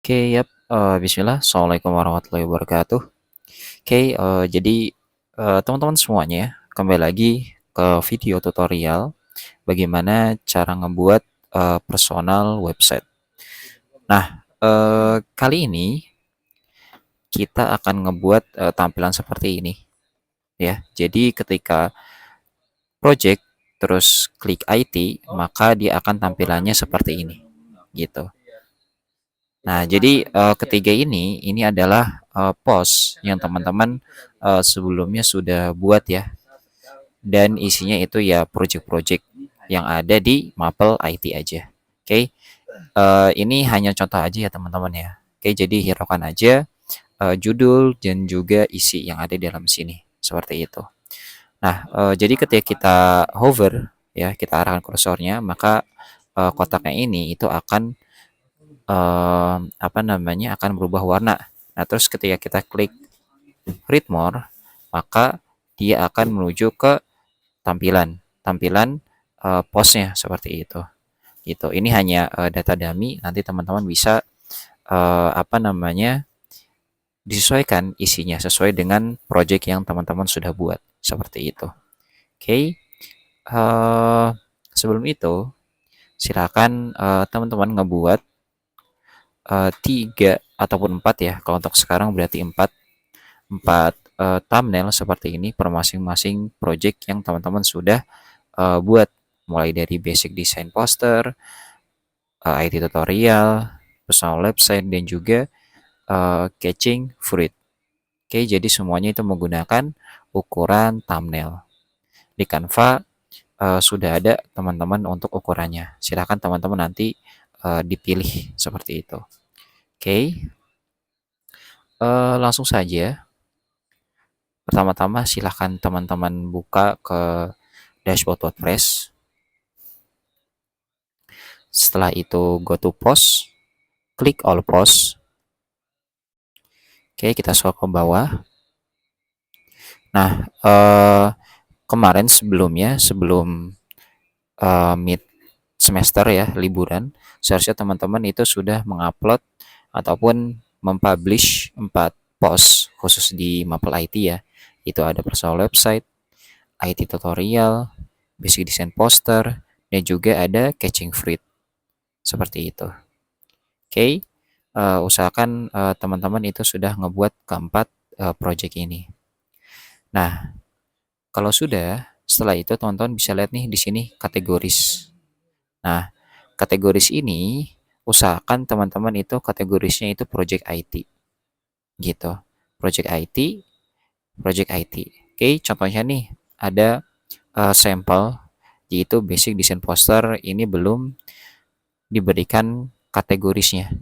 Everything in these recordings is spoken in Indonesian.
Oke, bismillah. Assalamualaikum warahmatullahi wabarakatuh. Jadi teman-teman semuanya ya, kembali lagi ke video tutorial bagaimana cara ngebuat personal website. Nah, kali ini kita akan ngebuat tampilan seperti ini ya. Jadi ketika project terus klik IT, maka dia akan tampilannya seperti ini gitu. Nah, jadi ketiga ini adalah post yang teman-teman sebelumnya sudah buat ya, dan isinya itu ya project-project yang ada di Maple IT aja. Oke, ini hanya contoh aja ya teman-teman ya. Oke, jadi hiraukan aja judul dan juga isi yang ada di dalam sini seperti itu. Nah, jadi ketika kita hover ya, kita arahkan kursornya, maka kotaknya ini itu akan akan berubah warna. Nah, terus ketika kita klik read more, maka dia akan menuju ke tampilan tampilan postnya seperti itu. Gitu. Ini hanya data dummy. Nanti teman-teman bisa eh, apa namanya disesuaikan isinya sesuai dengan project yang teman-teman sudah buat seperti itu. Oke. Sebelum itu, silakan teman-teman ngebuat 3 ataupun 4 ya. Kalau untuk sekarang berarti 4 thumbnail seperti ini per masing-masing project yang teman-teman sudah buat, mulai dari basic design poster, IT tutorial, personal website, dan juga catching fruit. Oke, jadi semuanya itu menggunakan ukuran thumbnail. Di Canva sudah ada teman-teman untuk ukurannya. Silahkan teman-teman nanti dipilih seperti itu. Oke, langsung saja. Pertama-tama silahkan teman-teman buka ke dashboard WordPress. Setelah itu go to post, klik all post. Oke, kita scroll ke bawah. Nah, kemarin sebelum mid semester ya, liburan, seharusnya teman-teman itu sudah mengupload ataupun mempublish 4 post khusus di Maple IT ya. Itu ada personal website, IT tutorial, basic design poster, dan juga ada catching fruit. Seperti itu. Oke, usahakan teman-teman itu sudah ngebuat keempat project ini. Nah, kalau sudah, setelah itu teman-teman bisa lihat nih di sini kategoris. Nah, kategoris ini usahakan teman-teman itu kategorisnya itu project IT gitu. Project IT, project IT. Oke, contohnya nih ada sampel yaitu basic design poster, ini belum diberikan kategorisnya.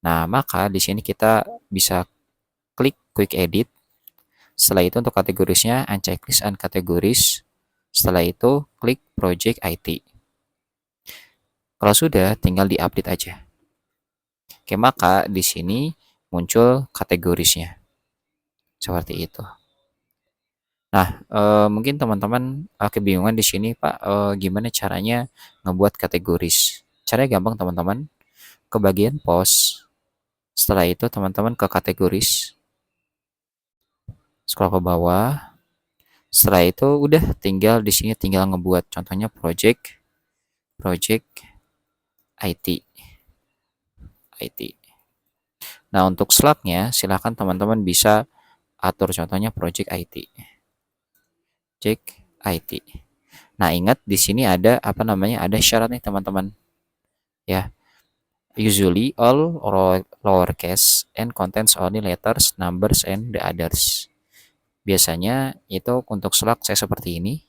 Nah, maka di sini kita bisa klik quick edit. Setelah itu untuk kategorisnya unchecklist and categories. Setelah itu klik project IT. Kalau sudah, tinggal diupdate aja. Oke, maka di sini muncul kategorisnya. Seperti itu. Nah, mungkin teman-teman kebingungan di sini, Pak, gimana caranya ngebuat kategoris. Caranya gampang, teman-teman. Ke bagian post. Setelah itu teman-teman ke kategoris. Scroll ke bawah. Setelah itu udah tinggal di sini tinggal ngebuat contohnya project IT. IT. Nah, untuk slotnya silahkan teman-teman bisa atur contohnya project IT. Project IT. Nah, ingat di sini ada ada syarat nih teman-teman. Ya, usually all lowercase and contains only letters, numbers, and the others. Biasanya itu untuk slug saya seperti ini.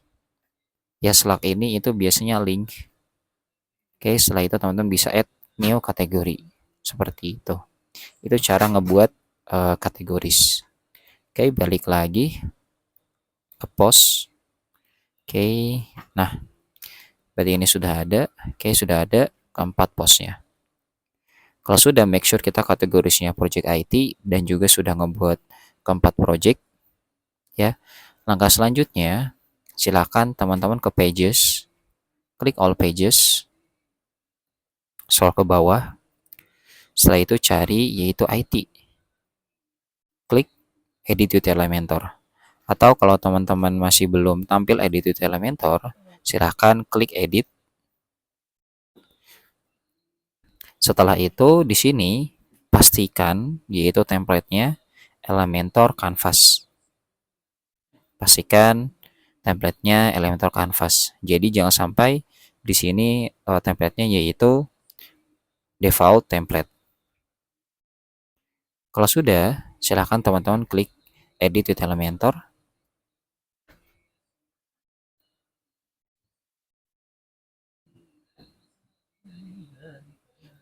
Ya, slug ini itu biasanya link. Oke, setelah itu teman-teman bisa add new kategori. Seperti itu. Itu cara ngebuat kategoris. Oke, balik lagi ke post. Oke, nah berarti ini sudah ada. Oke, sudah ada keempat postnya. Kalau sudah, make sure kita kategorisnya project IT dan juga sudah ngebuat keempat project ya. Langkah selanjutnya, silakan teman-teman ke pages, klik all pages, scroll ke bawah. Setelah itu cari yaitu IT. Klik Edit with Elementor. Atau kalau teman-teman masih belum tampil Edit with Elementor, silahkan klik Edit. Setelah itu di sini pastikan yaitu template-nya Elementor Canvas. Pastikan template-nya Elementor Canvas. Jadi jangan sampai di sini template-nya yaitu default template. Kalau sudah, silahkan teman-teman klik Edit with Elementor.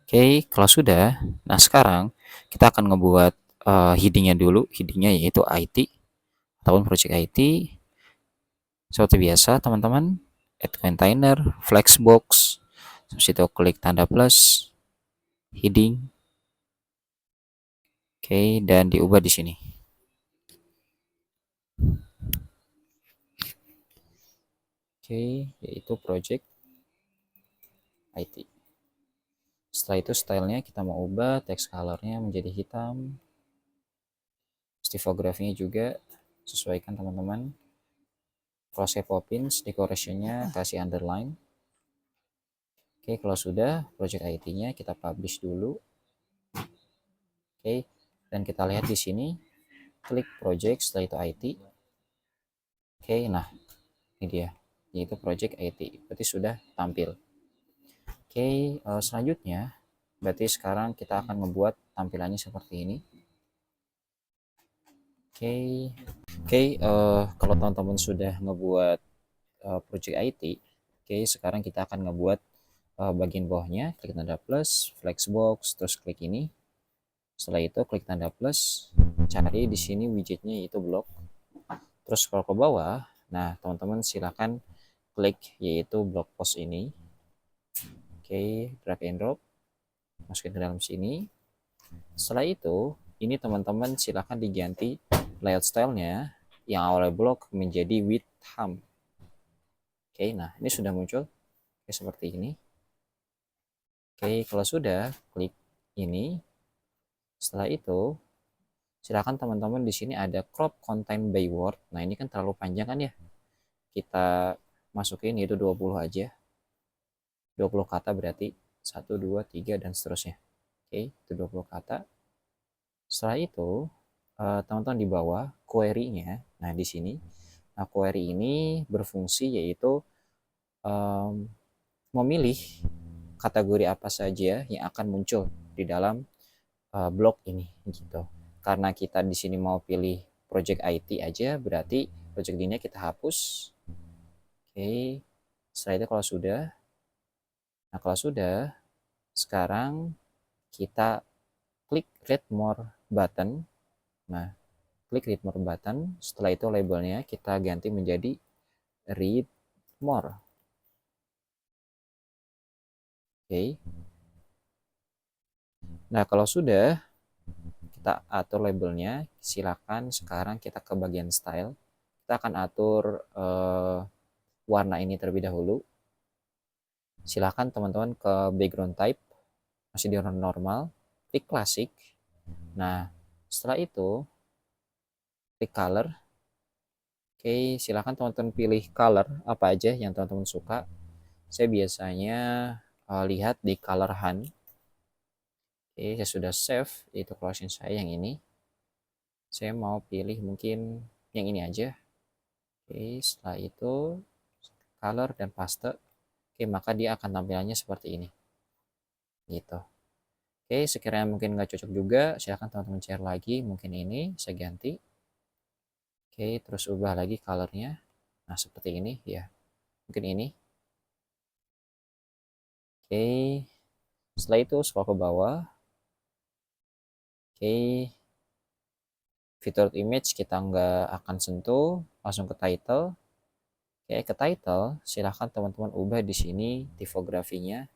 Oke, kalau sudah, nah sekarang kita akan ngebuat heading-nya dulu. Heading-nya yaitu IT ataupun project IT. Seperti biasa, teman-teman, add container, flexbox, terus itu klik tanda plus, heading, oke, dan diubah di sini. Oke, yaitu project IT. Setelah itu stylenya kita mau ubah, text colornya menjadi hitam, tipografinya juga sesuaikan teman-teman. Close Poppins, decorationnya kasih underline. Oke, kalau sudah, project IT-nya kita publish dulu. Oke, dan kita lihat di sini, klik project, setelah itu IT. Oke, nah ini dia, yaitu project IT. Berarti sudah tampil. Oke, selanjutnya, berarti sekarang kita akan membuat tampilannya seperti ini. Oke, kalau teman-teman sudah ngebuat project IT, oke, sekarang kita akan ngebuat bagian bawahnya. Klik tanda plus, flexbox, terus klik ini. Setelah itu klik tanda plus, cari di sini widgetnya yaitu blok. Terus scroll ke bawah. Nah, teman-teman silakan klik yaitu blog post ini. Oke, drag and drop, masukin ke dalam sini. Setelah itu, ini teman-teman silakan diganti layout stylenya yang awalnya blok menjadi with thumb. Oke, nah ini sudah muncul. Oke, seperti ini. Oke, kalau sudah, klik ini. Setelah itu, silakan teman-teman di sini ada crop content by word. Nah, ini kan terlalu panjang kan ya. Kita masukin yaitu 20 aja. 20 kata berarti 1, 2, 3 dan seterusnya. Oke, itu 20 kata. Setelah itu, teman-teman di bawah query-nya. Nah, di sini. Nah, query ini berfungsi yaitu memilih kategori apa saja yang akan muncul di dalam blog ini gitu. Karena kita di sini mau pilih project IT aja, berarti project ini kita hapus. Oke, setelah itu kalau sudah, nah kalau sudah, sekarang kita klik read more button. Nah, klik read more button. Setelah itu labelnya kita ganti menjadi read more. Oke. Nah, kalau sudah kita atur labelnya, silakan sekarang kita ke bagian style. Kita akan atur warna ini terlebih dahulu. Silakan teman-teman ke background type, masih di normal, klik klasik. Nah, setelah itu klik color. Oke, silakan teman-teman pilih color apa aja yang teman-teman suka. Saya biasanya lihat di color hunt. Oke, saya sudah save itu closing saya yang ini. Saya mau pilih mungkin yang ini aja. Oke, setelah itu color dan paste. Oke, maka dia akan tampilannya seperti ini. Gitu. Oke, sekiranya mungkin nggak cocok juga, silahkan teman-teman share lagi. Mungkin ini saya ganti. Oke, terus ubah lagi colornya. Nah, seperti ini ya. Mungkin ini. Oke, setelah itu scroll ke bawah. Oke, featured image kita nggak akan sentuh, langsung ke title. Oke, ke title, silahkan teman-teman ubah di sini tipografinya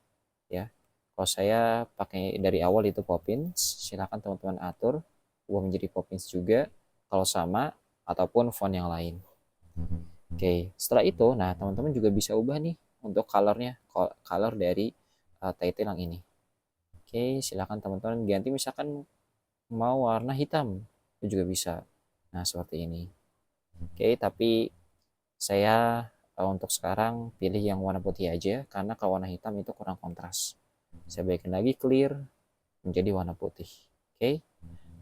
ya. Kalau saya pakai dari awal itu Poppins, silahkan teman-teman atur ubah menjadi Poppins juga kalau sama ataupun font yang lain. Oke, setelah itu, nah teman-teman juga bisa ubah nih untuk colornya, color dari title yang ini. Oke, silakan teman-teman ganti misalkan mau warna hitam, itu juga bisa. Nah, seperti ini. Oke, tapi saya untuk sekarang pilih yang warna putih aja karena kalau warna hitam itu kurang kontras. Saya baikin lagi clear menjadi warna putih. Oke.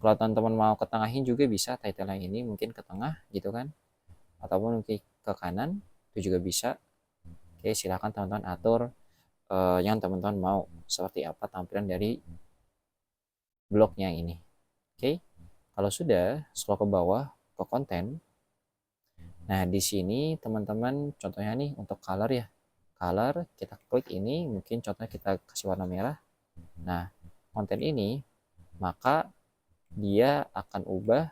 Kalau teman-teman mau ketengahin juga bisa title yang ini mungkin ke tengah gitu kan. Ataupun mungkin ke kanan itu juga bisa. Oke, silakan teman-teman atur yang teman-teman mau seperti apa tampilan dari blognya ini. Oke. Kalau sudah, scroll ke bawah ke konten. Nah, di sini teman-teman contohnya nih untuk color ya. Color, kita klik ini, mungkin contohnya kita kasih warna merah. Nah, konten ini, maka dia akan ubah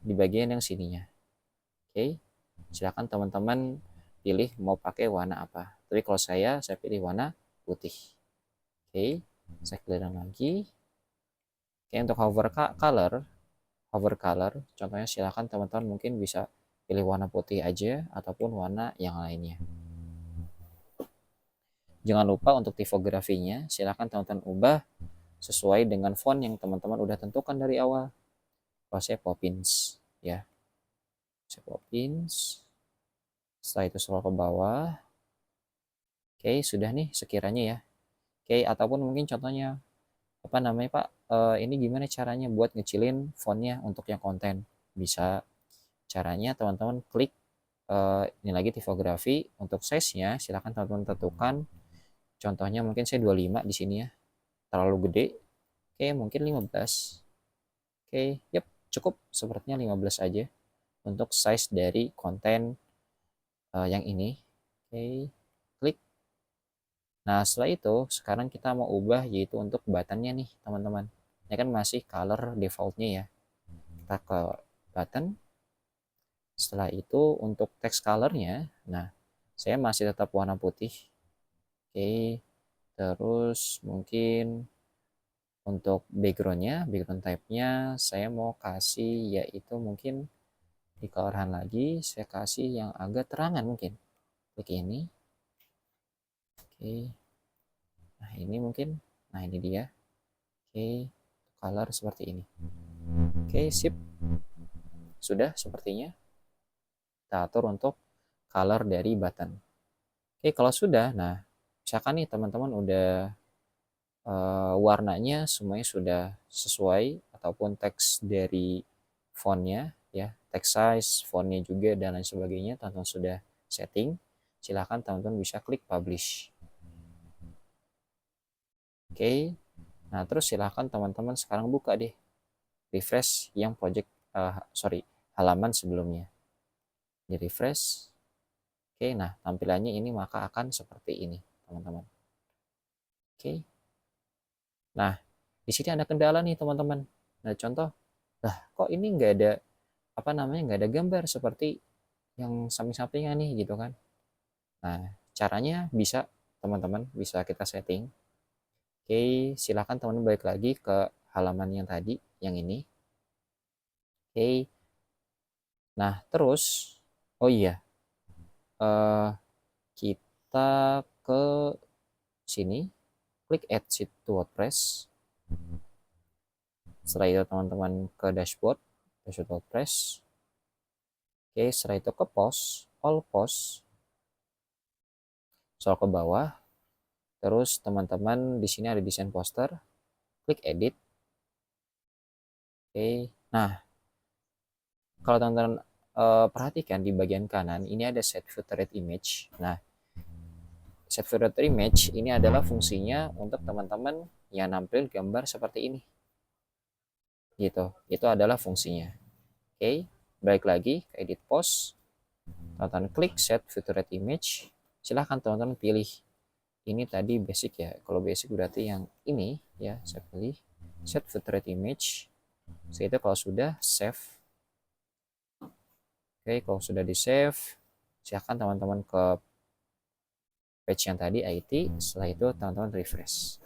di bagian yang sininya. Oke, silakan teman-teman pilih mau pakai warna apa. Tapi kalau saya pilih warna putih. Oke, saya clear lagi. Oke, untuk hover color, contohnya silakan teman-teman mungkin bisa pilih warna putih aja ataupun warna yang lainnya. Jangan lupa untuk tipografinya, silakan teman-teman ubah sesuai dengan font yang teman-teman udah tentukan dari awal. Kalau saya Poppins, ya. Saya Poppins. Setelah itu scroll ke bawah. Oke, sudah nih sekiranya ya. Oke, ataupun mungkin contohnya apa namanya Pak? Ini gimana caranya buat ngecilin fontnya untuk yang konten? Bisa caranya teman-teman klik ini lagi tipografi untuk size-nya silakan teman-teman tentukan. Contohnya mungkin saya 25 di sini ya. Terlalu gede. Oke, mungkin 15. Oke, yep, cukup sepertinya 15 aja untuk size dari konten yang ini. Oke, klik. Nah, setelah itu sekarang kita mau ubah yaitu untuk buttonnya nih, teman-teman. Ini kan masih color defaultnya ya. Kita ke button. Setelah itu untuk text colornya, nah saya masih tetap warna putih. Oke, terus mungkin untuk backgroundnya, background type-nya saya mau kasih yaitu mungkin di coloran lagi, saya kasih yang agak terangan mungkin. Klik ini. Oke, nah ini mungkin, nah ini dia. Oke, color seperti ini. Oke, sip. Sudah sepertinya. Kita atur untuk color dari button. Oke, kalau sudah, nah misalkan nih teman-teman udah warnanya semuanya sudah sesuai ataupun teks dari fontnya ya, text size, fontnya juga dan lain sebagainya teman-teman sudah setting, silahkan teman-teman bisa klik publish. Oke, nah terus silahkan teman-teman sekarang buka deh refresh yang project halaman sebelumnya, di refresh. Oke, nah tampilannya ini maka akan seperti ini teman-teman. Oke, nah di sini ada kendala nih teman-teman. Nah contoh, lah kok ini nggak ada apa namanya, nggak ada gambar seperti yang samping-sampingnya nih gitu kan. Nah caranya bisa teman-teman bisa kita setting. Oke, silakan teman-teman balik lagi ke halaman yang tadi yang ini. Oke, nah terus oh iya, eh, kita ke sini, klik add sheet to WordPress. Setelah itu teman-teman ke dashboard WordPress. Oke, setelah itu ke post, all post, scroll ke bawah. Terus teman-teman di sini ada desain poster, klik edit. Oke, nah kalau teman-teman perhatikan di bagian kanan ini ada set filtered image. Nah, set filtered image ini adalah fungsinya untuk teman-teman yang nampil gambar seperti ini. Gitu, itu adalah fungsinya. Oke, balik lagi ke edit post, teman-teman klik set filtered image. Silahkan teman-teman pilih ini tadi basic ya. Kalau basic berarti yang ini ya, saya pilih set filtered image. Setelah itu kalau sudah save. Oke, kalau sudah di save, silakan teman-teman ke page yang tadi IT. Setelah itu teman-teman refresh.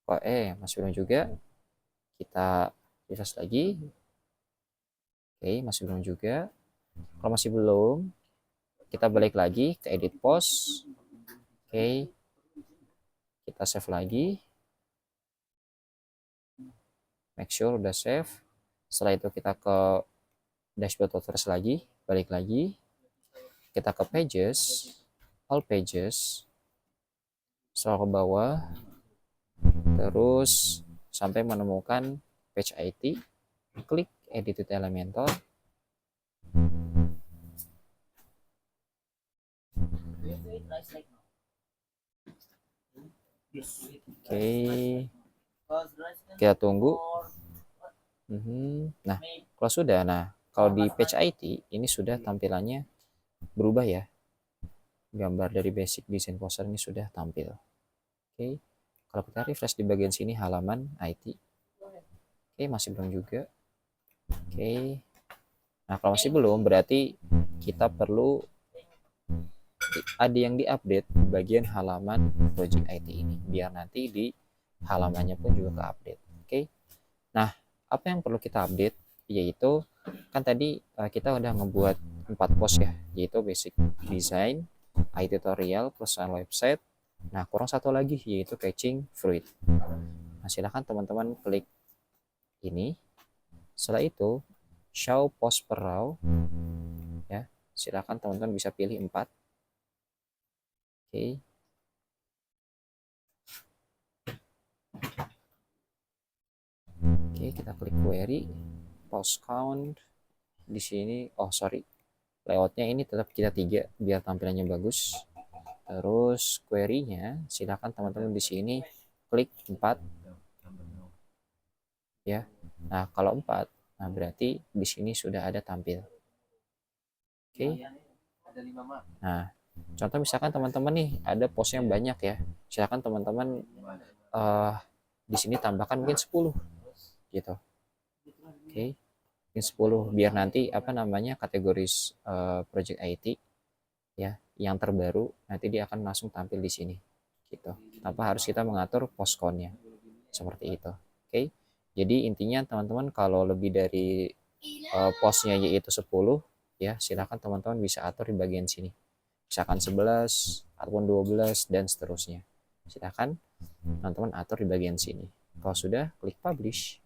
Kok masih belum juga, kita refresh lagi. Oke, masih belum juga. Kalau masih belum, kita balik lagi ke edit post. Oke, kita save lagi. make sure udah save. Setelah itu kita ke dashboard refresh lagi, balik lagi, kita ke pages, all pages, scroll ke bawah, terus sampai menemukan page IT, klik edit with Elementor. Oke, kita tunggu. Nah, kalau sudah, kalau di page IT ini sudah tampilannya berubah ya. Gambar dari basic design poster ini sudah tampil. Oke, kalau kita refresh di bagian sini halaman IT. Oke, masih belum juga. Oke, nah kalau masih belum berarti kita perlu ada yang diupdate di bagian halaman project IT ini biar nanti di halamannya pun juga ke-update. Oke. Nah, apa yang perlu kita update yaitu kan tadi kita udah ngebuat 4 post ya, yaitu basic design, IT tutorial, personal website. Nah, kurang satu lagi yaitu catching fruit. Nah, silahkan teman-teman klik ini. Setelah itu show post per row ya. Silahkan teman-teman bisa pilih 4. Oke. Oke, kita klik query, post count. Di sini, layoutnya ini tetap kita 3 biar tampilannya bagus. Terus query-nya, silakan teman-teman di sini klik 4. Ya. Nah, kalau 4, nah berarti di sini sudah ada tampil. Oke. Nah, contoh misalkan teman-teman nih ada post yang banyak ya. Silakan teman-teman di sini tambahkan mungkin 10 gitu. Oke. Mungkin 10 biar nanti kategori project IT ya yang terbaru nanti dia akan langsung tampil di sini gitu tanpa harus kita mengatur post count-nya seperti itu. Oke, jadi intinya teman-teman kalau lebih dari postnya yaitu 10 ya silakan teman-teman bisa atur di bagian sini misalkan 11 ataupun 12 dan seterusnya silakan teman-teman atur di bagian sini. Kalau sudah klik publish.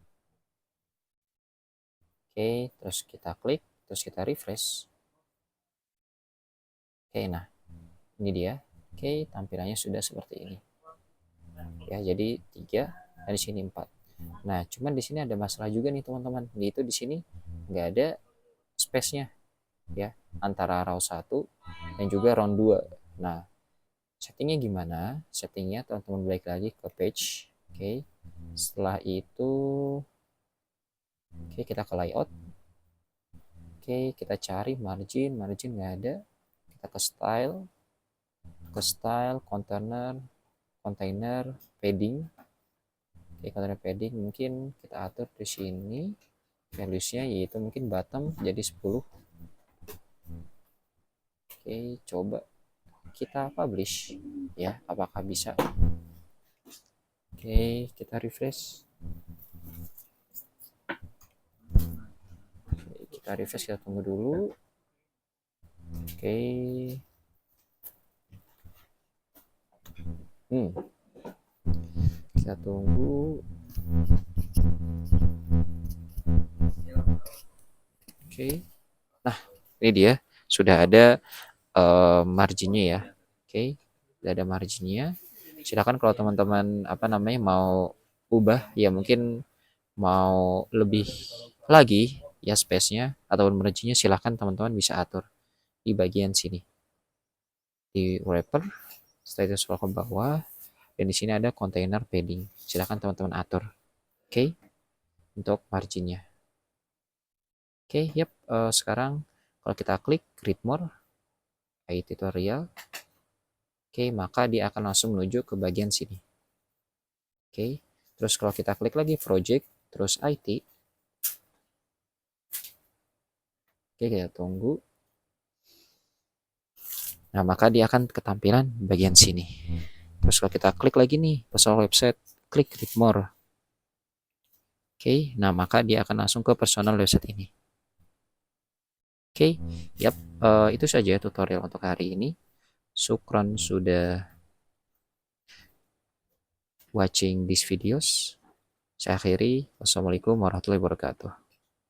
Oke, terus kita klik terus kita refresh. Oke, nah ini dia. Oke, tampilannya sudah seperti ini. Ya, jadi 3 dan di sini 4. Nah, cuman di sini ada masalah juga nih teman-teman. Yaitu di sini nggak ada space-nya ya antara row 1 dan juga row 2. Nah, settingnya gimana? Settingnya teman-teman balik lagi ke page. Oke. Setelah itu kita ke layout. Oke, kita cari margin nggak ada. Kita ke style, container, padding. Oke, container padding mungkin kita atur di sini values-nya yaitu mungkin bottom jadi 10. Oke, coba kita publish ya, apakah bisa. Oke, kita refresh. Kita tunggu dulu. Oke. Kita tunggu. Oke. Nah, ini dia sudah ada marginnya ya. Oke, sudah ada marginnya. Silakan kalau teman-teman mau ubah ya mungkin mau lebih lagi ya space-nya ataupun marginnya silahkan teman-teman bisa atur di bagian sini di wrapper. Setelah itu scroll ke bawah dan di sini ada container padding. Silahkan teman-teman atur. Oke, untuk marginnya. Oke, sekarang kalau kita klik read more IT tutorial, oke, maka dia akan langsung menuju ke bagian sini. Oke, terus kalau kita klik lagi project, terus IT, oke, kita tunggu. Nah, maka dia akan ketampilan bagian sini. Terus kalau kita klik lagi nih, personal website, klik read more. Oke, nah maka dia akan langsung ke personal website ini. Oke, itu saja tutorial untuk hari ini. Syukron sudah watching these videos. Saya akhiri, wassalamualaikum warahmatullahi wabarakatuh.